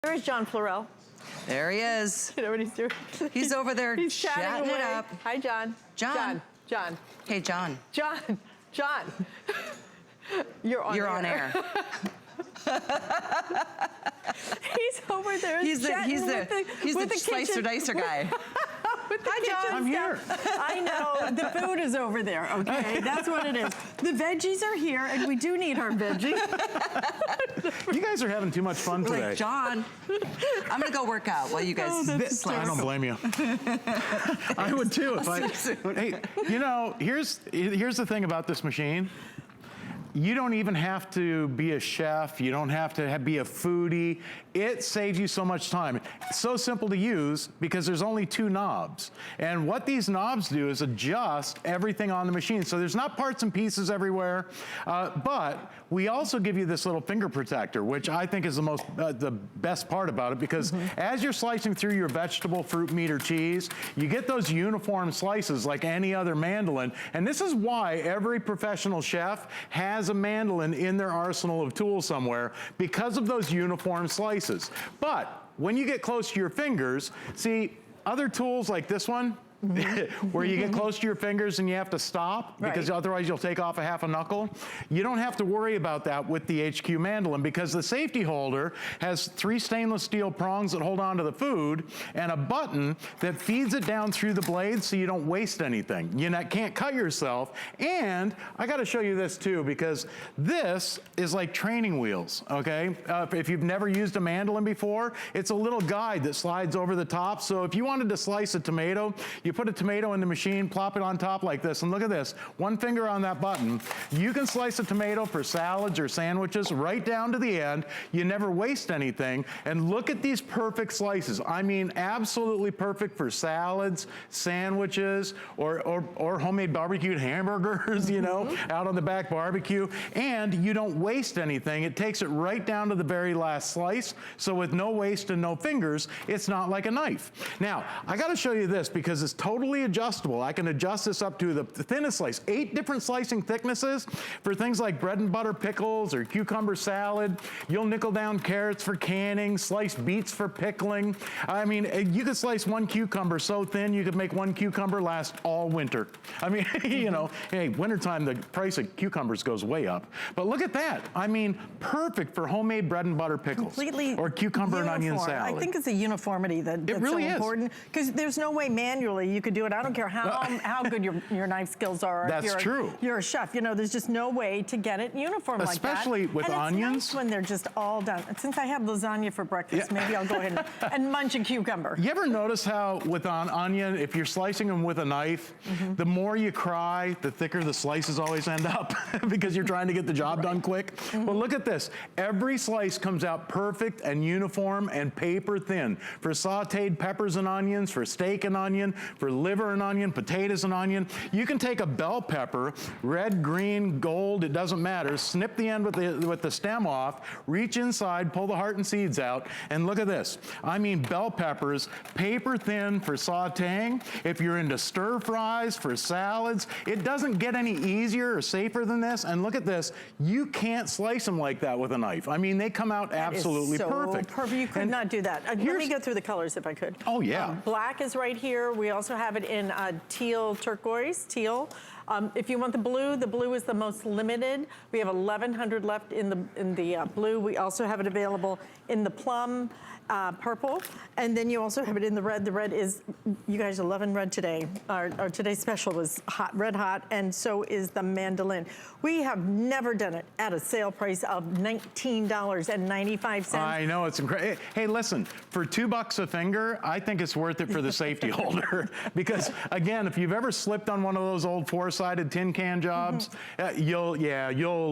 There's John Florell. There he is. You know what he's doing? He's over there he's chatting it up. Hi, John. John. John. Hey, John. John. You're on air. He's over there. He's the slicer dicer guy. Hi, John. I'm here. I know. The food is over there, okay? That's what it is. The veggies are here, and we do need our veggies. You guys are having too much fun today. Like, John, I'm going to go work out while you guys I don't blame you. I would too if I... Hey, you know, here's the thing about this machine. You don't even have to be a chef. You don't have to be a foodie. It saves you so much time. It's so simple to use because there's only 2 knobs. And what these knobs do is adjust everything on the machine. So there's not parts and pieces everywhere, but we also give you this little finger protector, which I think is the best part about it, because as you're slicing through your vegetable, fruit, meat, or cheese, you get those uniform slices like any other mandolin. And this is why every professional chef has a mandolin in their arsenal of tools somewhere, because of those uniform slices. But when you get close to your fingers, see, other tools like this one, where you get close to your fingers and you have to stop because otherwise you'll take off a half a knuckle. You don't have to worry about that with the HQ mandolin, because the safety holder has 3 stainless steel prongs that hold onto the food and a button that feeds it down through the blade so you don't waste anything. You can't cut yourself. And I got to show you this too, because this is like training wheels, okay? If you've never used a mandolin before, it's a little guide that slides over the top. So if you wanted to slice a tomato, you put a tomato in the machine, plop it on top like this, and look at this. 1 finger on that button. You can slice a tomato for salads or sandwiches right down to the end. You never waste anything. And look at these perfect slices. I mean, absolutely perfect for salads, sandwiches, or homemade barbecued hamburgers, you know, out on the back barbecue. And you don't waste anything. It takes it right down to the very last slice. So with no waste and no fingers, it's not like a knife. Now, I got to show you this because it's totally adjustable. I can adjust this up to the thinnest slice. 8 different slicing thicknesses for things like bread and butter pickles or cucumber salad. You'll nickel down carrots for canning, slice beets for pickling. I mean, you could slice 1 cucumber so thin you could make 1 cucumber last all winter. I mean, you know, hey, wintertime the price of cucumbers goes way up. But look at that. I mean, perfect for homemade bread and butter pickles. Completely or cucumber and onion salad. I think it's a uniformity that's really so important, because there's no way manually you could do it. I don't care how good your knife skills are. That's true. You're a chef. You know, there's just no way to get it uniform like that. Especially with onions. It's nice when they're just all done. Since I have lasagna for breakfast, maybe I'll go ahead and munch a cucumber. You ever notice how with an onion, if you're slicing them with a knife, the more you cry, the thicker the slices always end up because you're trying to get the job done quick? Well, look at this. Every slice comes out perfect and uniform and paper thin. For sauteed peppers and onions, for steak and onion, for liver and onion, potatoes and onion. You can take a bell pepper, red, green, gold, it doesn't matter, snip the end with the stem off, reach inside, pull the heart and seeds out, and look at this. I mean, bell peppers, paper thin for sauteing. If you're into stir fries, for salads, it doesn't get any easier or safer than this. And look at this, you can't slice them like that with a knife. I mean, they come out absolutely perfect. You could not do that. Let me go through the colors if I could. Oh yeah. Black is right here. We also have it in teal turquoise, teal. If you want the blue is the most limited. We have 1,100 left in the blue. We also have it available in the plum, purple, and then you also have it in the red. The red is, you guys are loving red today. Our today's special was hot, red hot, and so is the mandolin. We have never done it at a sale price of $19.95. I know, it's incredible. Hey, listen, for $2 a finger, I think it's worth it for the safety holder. Because again, if you've ever slipped on one of those old 4-sided tin can jobs, you'll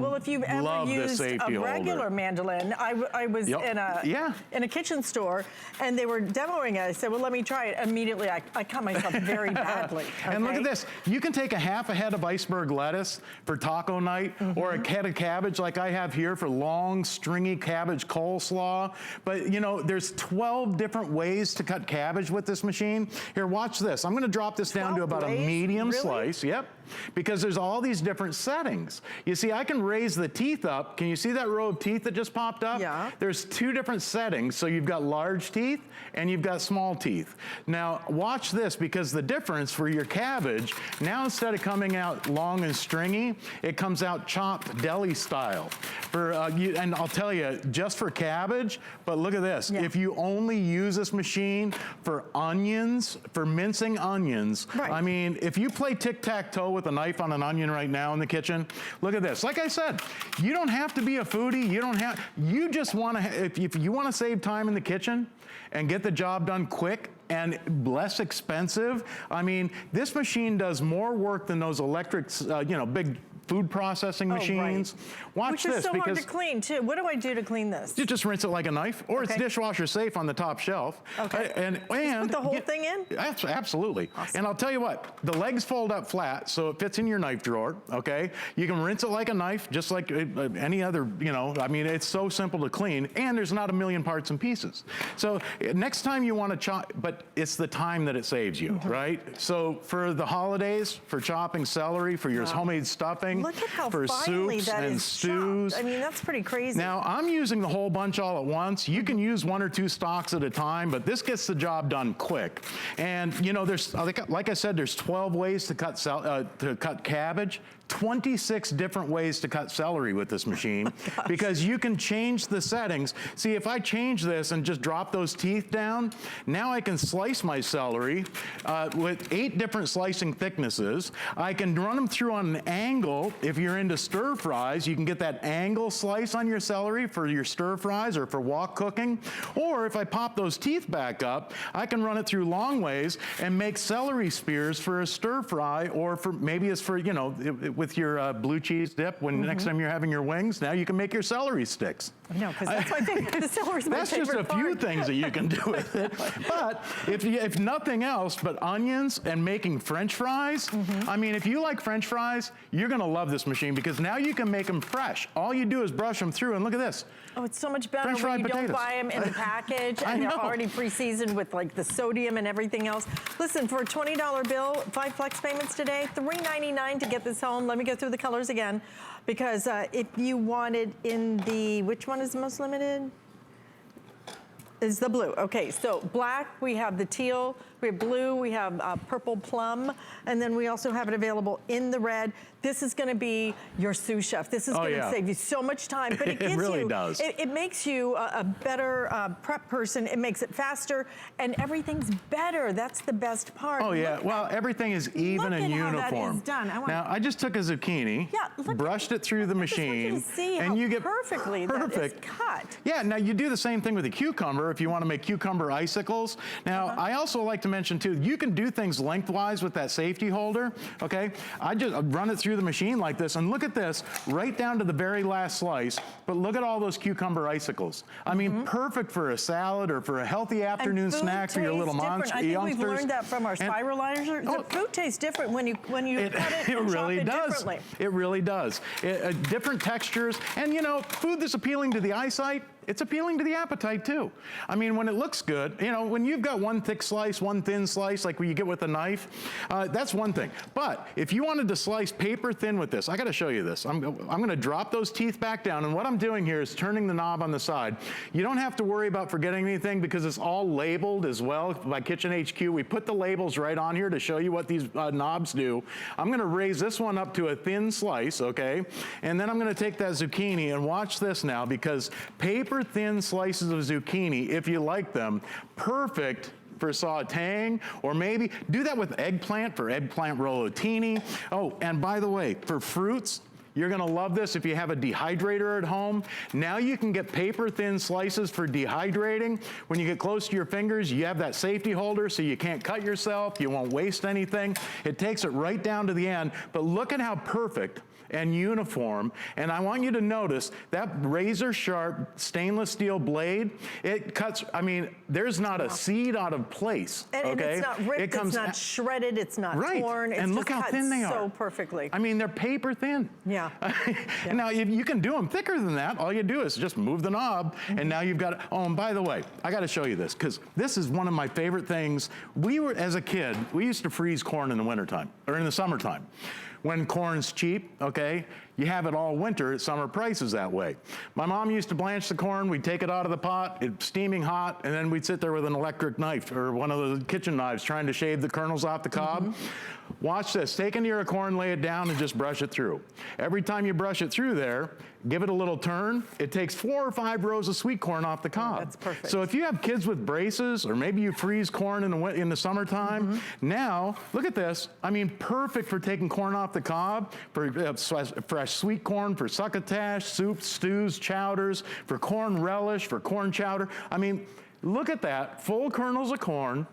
well, if you've ever used a regular mandolin, I was in a kitchen store and they were demoing it. I said, well, let me try it. Immediately, I cut myself very badly. Okay? And look at this. You can take a half a head of iceberg lettuce for taco night, or a head of cabbage like I have here for long, stringy cabbage coleslaw. But you know, there's 12 different ways to cut cabbage with this machine. Here, watch this. I'm gonna drop this down to about a medium slice. Yep. because there's all these different settings. You see, I can raise the teeth up. Can you see that row of teeth that just popped up? Yeah. There's 2 different settings. So you've got large teeth and you've got small teeth. Now watch this, because the difference for your cabbage, now instead of coming out long and stringy, it comes out chopped deli style. And I'll tell you, just for cabbage, but look at this. Yeah. If you only use this machine for onions, for mincing onions, Right. I mean, if you play tic-tac-toe with a knife on an onion right now in the kitchen, look at this. Like I said, you don't have to be a foodie. You just want to, if you want to save time in the kitchen and get the job done quick and less expensive, I mean, this machine does more work than those electric, big food processing machines. Watch Which this, is so hard because to clean too. What do I do to clean this? you just rinse it like a knife, or it's Okay. dishwasher safe on the top shelf. Okay. And put the whole thing in? Absolutely. Awesome. And I'll tell you what, the legs fold up flat, so it fits in your knife drawer, okay? You can rinse it like a knife, just like any other, I mean, it's so simple to clean, and there's not a million parts and pieces. So next time you want to chop, but it's the time that it saves you, right? So for the holidays, for chopping celery, for your homemade stuffing, Look at how for finely soups that and is stews. chopped. I mean, that's pretty crazy. Now, I'm using the whole bunch all at once. You can use 1 or 2 stalks at a time, but this gets the job done quick. And there's, like I said, there's 12 ways to cut cabbage. 26 different ways to cut celery with this machine, because you can change the settings. See, if I change this and just drop those teeth down, now I can slice my celery with 8 different slicing thicknesses. I can run them through on an angle. If you're into stir fries, you can get that angle slice on your celery for your stir fries or for wok cooking. Or if I pop those teeth back up, I can run it through long ways and make celery spears for a stir fry, or for maybe it's for, with your blue cheese dip, when next time you're having your wings, now you can make your celery sticks. No, because that's my favorite. The celery's my That's favorite just a few part. things that you can do with it. But if nothing else but onions and making French fries, I mean, if you like French fries, you're gonna love this machine, because now you can make them fresh. All you do is brush them through, and look at this. Oh, it's so much better French when you fried don't potatoes. buy them in the package I and they're know. already pre-seasoned with like the sodium and everything else. Listen, for a $20 bill, 5 flex payments today, $3.99 to get this home. Let me go through the colors again, because if you wanted in the, which one is the most limited? Is the blue. Okay, so black, we have the teal, we have blue, we have purple plum, and then we also have it available in the red. This is gonna be your sous chef. This is gonna save you so much time, but it gives really does. It makes you a better prep person. It makes it faster, and everything's better. That's the best part. Oh yeah, Look well, everything is even look and at how uniform. that is done. Now, I just took a zucchini, brushed it through the I just want you machine, to see and how you get perfectly that is cut. Yeah, now you do the same thing with a cucumber if you want to make cucumber icicles. Now, I also like to mention too, you can do things lengthwise with that safety holder, okay? I just run it through the machine like this, and look at this, right down to the very last slice, but look at all those cucumber icicles. I mean, perfect for a salad or for a healthy afternoon snack for your little youngsters. I think we've learned that from our spiralizer. The food tastes different when you cut it and chop it differently. It really does. Different textures, and food that's appealing to the eyesight, it's appealing to the appetite too. I mean, when it looks good, when you've got one thick slice, one thin slice, like what you get with a knife, that's one thing. But if you wanted to slice paper thin with this, I gotta show you this. I'm gonna drop those teeth back down, and what I'm doing here is turning the knob on the side. You don't have to worry about forgetting anything, because it's all labeled as well by Kitchen HQ. We put the labels right on here to show you what these knobs do. I'm gonna raise this one up to a thin slice, okay? And then I'm gonna take that zucchini, and watch this now, because paper thin slices of zucchini, if you like them, perfect for sauteing, or maybe do that with eggplant for eggplant rollatini. Oh, and by the way, for fruits, you're gonna love this if you have a dehydrator at home. Now you can get paper thin slices for dehydrating. When you get close to your fingers, you have that safety holder so you can't cut yourself, you won't waste anything. It takes it right down to the end, but look at how perfect and uniform. And I want you to notice that razor sharp stainless steel blade, it cuts, I mean, there's not a seed out of place, And okay? it's not ripped, it's not shredded, it's not torn. It's and look just how cut thin they are. so perfectly. I mean, they're paper thin. Yeah. And now you can do them thicker than that. All you do is just move the knob, and now you've got, oh, and by the way, I gotta show you this, because this is one of my favorite things. As a kid, we used to freeze corn in the wintertime, or in the summertime. when corn's cheap, okay? You have it all winter at summer prices that way. My mom used to blanch the corn. We'd take it out of the pot, it's steaming hot, and then we'd sit there with an electric knife or one of the kitchen knives trying to shave the kernels off the cob. Watch this. Take an ear of corn, lay it down, and just brush it through. Every time you brush it through there, give it a little turn. It takes 4 or 5 rows of sweet corn off the cob. That's perfect. So if you have kids with braces, or maybe you freeze corn in the summertime, now, look at this. I mean, perfect for taking corn off the cob, for fresh sweet corn, for succotash, soups, stews, chowders, for corn relish, for corn chowder. I mean, look at that, full kernels of corn.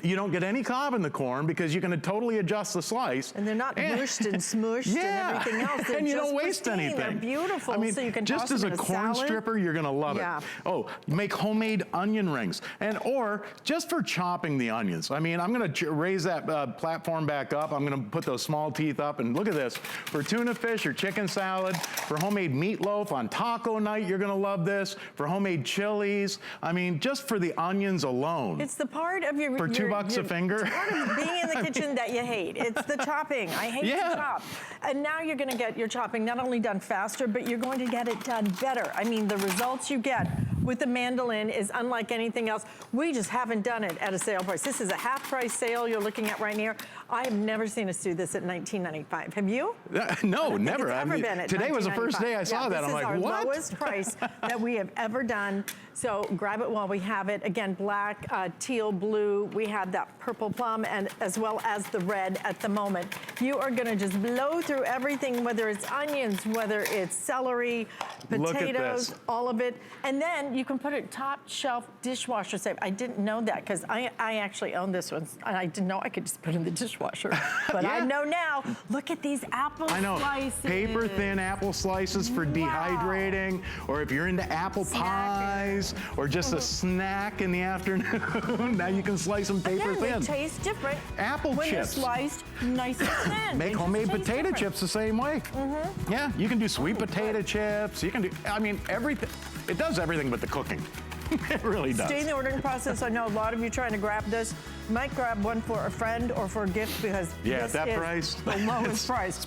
You don't get any cob in the corn because you can totally adjust the slice. And they're not mushed and smushed and everything else. They're and you just don't waste pristine. anything. They're beautiful, I mean, so you can just toss as them a in a corn salad. stripper, you're gonna love Yeah. it. Oh, make homemade onion rings. Or just for chopping the onions. I mean, I'm gonna raise that platform back up. I'm gonna put those small teeth up, and look at this. For tuna fish or chicken salad, for homemade meatloaf on taco night, you're gonna love this. For homemade chilies, I mean, just for the onions alone. It's the part of your... For $2 a finger. It's part of being in the kitchen that you hate. It's the chopping. I hate to chop. And now you're gonna get your chopping not only done faster, but you're going to get it done better. I mean, the results you get with the Mandoline is unlike anything else. We just haven't done it at a sale price. This is a half price sale you're looking at right here. I have never seen us do this at $19.95. Have you? No, never. It's ever been at today was the first day I saw that. I'm like, what? This is our lowest price that we have ever done. So grab it while we have it. Again, black, teal, blue. We have that purple plum, and as well as the red at the moment. You are gonna just blow through everything, whether it's onions, whether it's celery, potatoes, all of it. And then you can put it top shelf dishwasher safe. I didn't know that because I actually own this one. And I didn't know I could just put it in the dishwasher. But I know now. Look at these apple slices. Paper thin apple slices for dehydrating, or if you're into apple pies, or just a snack in the afternoon. Now you can slice them paper thin. They taste different. Apple when chips. They're sliced nice and thin. Make homemade potato chips the same way. Yeah, you can do sweet potato chips. You can do, I mean, everything. It does everything but the cooking. It really does. Stay in the ordering process. I know a lot of you trying to grab this. Might grab one for a friend or for a gift because at this that is price, the lowest price.